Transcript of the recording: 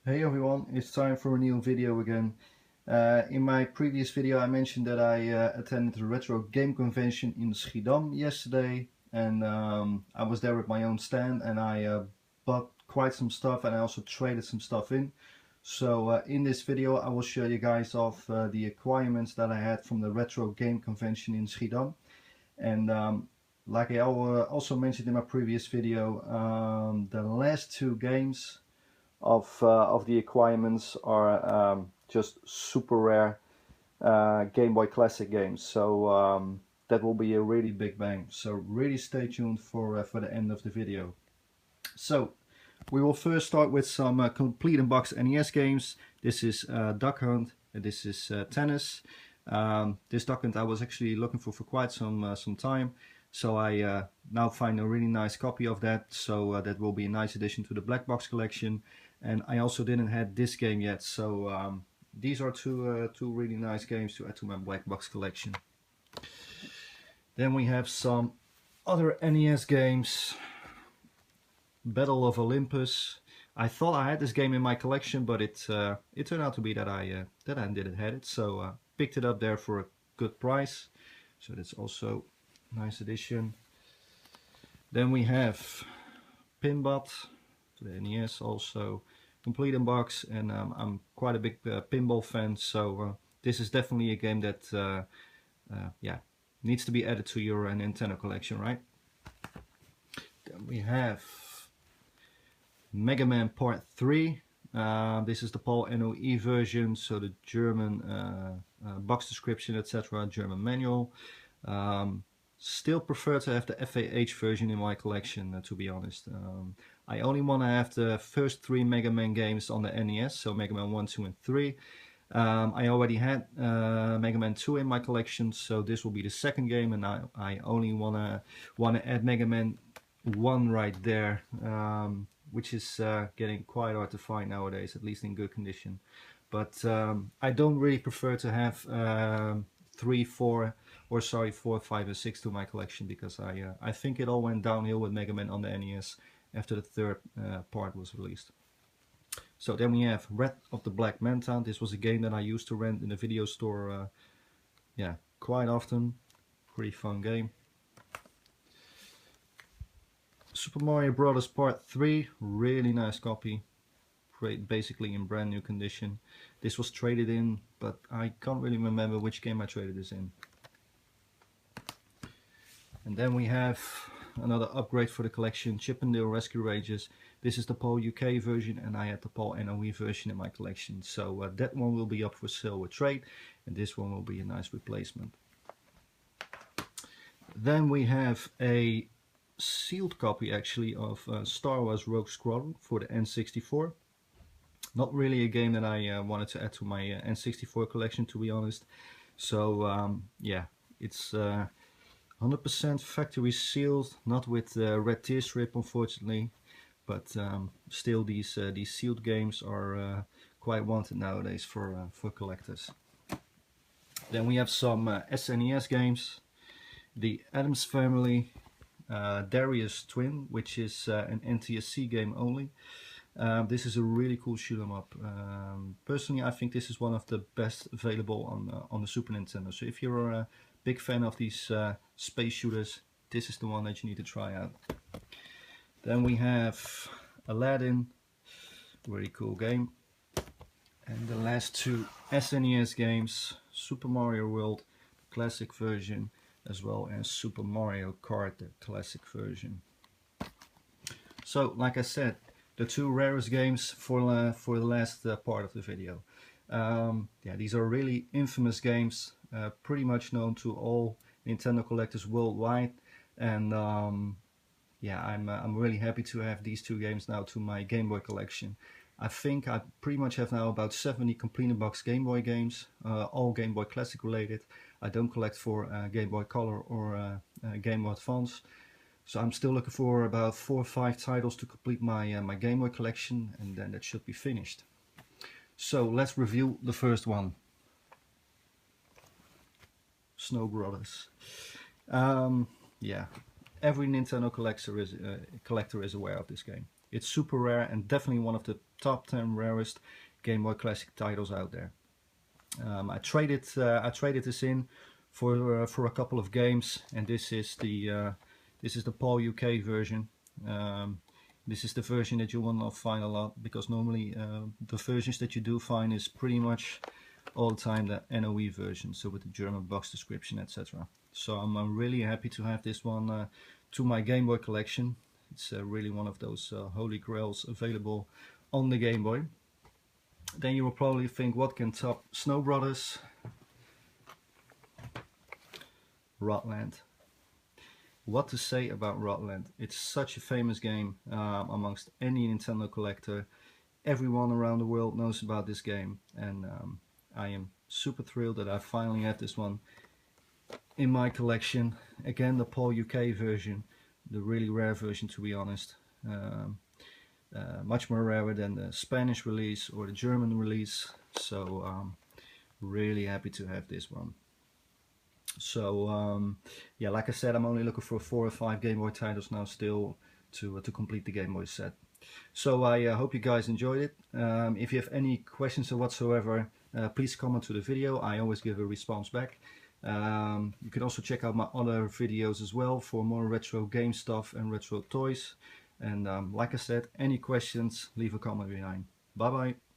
Hey everyone, it's time for a new video again. In my previous video I mentioned that I attended the Retro Game Convention in Schiedam yesterday, and I was there with my own stand, and I bought quite some stuff, and I also traded some stuff in. So in this video I will show you guys off the acquirements that I had from the Retro Game Convention in Schiedam. And like I also mentioned in my previous video, the last two games of the acquirements are just super rare Game Boy Classic games. So that will be a really big bang. So really stay tuned for the end of the video. So we will first start with some complete in box NES games. This is Duck Hunt. And this is Tennis. This Duck Hunt I was actually looking for quite some time. So I now find a really nice copy of that. So that will be a nice addition to the black box collection. And I also didn't have this game yet. So these are two really nice games to add to my black box collection. Then we have some other NES games. Battle of Olympus. I thought I had this game in my collection, but it turned out to be that I didn't have it. So picked it up there for a good price. So that's also a nice addition. Then we have Pinbot for the NES, also complete in box, and I'm quite a big pinball fan. So this is definitely a game that yeah, needs to be added to your Nintendo collection, right? Then we have Mega Man Part 3. This is the PAL NOE version, so the German box description, etc., German manual. Still prefer to have the FAH version in my collection, to be honest. I only want to have the first three Mega Man games on the NES, so Mega Man 1, 2, and 3. I already had Mega Man 2 in my collection, so this will be the second game, and I only wanna add Mega Man 1 right there, which is getting quite hard to find nowadays, at least in good condition. But I don't really prefer to have 3, 4, or sorry, 4, 5, and 6 to my collection, because I think it all went downhill with Mega Man on the NES after the third part was released. So then we have Red of the Black Manta. This was a game that I used to rent in the video store, yeah, quite often. Pretty fun game. Super Mario Bros. Part 3, really nice copy. Basically in brand new condition. This was traded in, but I can't really remember which game I traded this in. And then we have another upgrade for the collection, Chip 'n Dale Rescue Rangers. This is the PAL UK version, and I had the PAL NOE version in my collection. So that one will be up for sale with trade, and this one will be a nice replacement. Then we have a sealed copy actually of Star Wars Rogue Squadron for the N64. Not really a game that I wanted to add to my N64 collection, to be honest. So yeah, it's 100% factory sealed, not with red tear strip unfortunately, but still these sealed games are quite wanted nowadays for collectors. Then we have some SNES games, the Addams Family, Darius Twin, which is an NTSC game only. This is a really cool shoot 'em up. Personally, I think this is one of the best available on the Super Nintendo. So if you're a big fan of these space shooters, this is the one that you need to try out. Then we have Aladdin, very cool game. And the last two SNES games, Super Mario World, the classic version, as well as Super Mario Kart, the classic version. So, like I said, the two rarest games for the last part of the video. Yeah, these are really infamous games, pretty much known to all Nintendo collectors worldwide, and yeah, I'm really happy to have these two games now to my Game Boy collection. I think I pretty much have now about 70 complete in box Game Boy games, all Game Boy Classic related. I don't collect for Game Boy Color or Game Boy Advance. So I'm still looking for about 4 or 5 titles to complete my my Game Boy collection, and then that should be finished. So let's review the first one, Snow Brothers. Yeah, every Nintendo collector is aware of this game. It's super rare and definitely one of the top 10 rarest Game Boy Classic titles out there. I traded this in for a couple of games, and this is the PAL UK version. This is the version that you will not find a lot, because normally the versions that you do find is pretty much all the time the NOE version, so with the German box description, etc. So I'm really happy to have this one to my Game Boy collection. It's really one of those holy grails available on the Game Boy. Then you will probably think, what can top Snow Brothers? Rodland. What to say about Rodland? It's such a famous game amongst any Nintendo collector. Everyone around the world knows about this game, and I am super thrilled that I finally have this one in my collection. Again, the PAL UK version, the really rare version, to be honest. Much more rarer than the Spanish release or the German release, so really happy to have this one. So yeah, like I said, I'm only looking for 4 or 5 Game Boy titles now still to complete the Game Boy set. So I hope you guys enjoyed it. If you have any questions or whatsoever, please comment to the video. I always give a response back. You can also check out my other videos as well for more retro game stuff and retro toys. And like I said, any questions, leave a comment behind. Bye bye.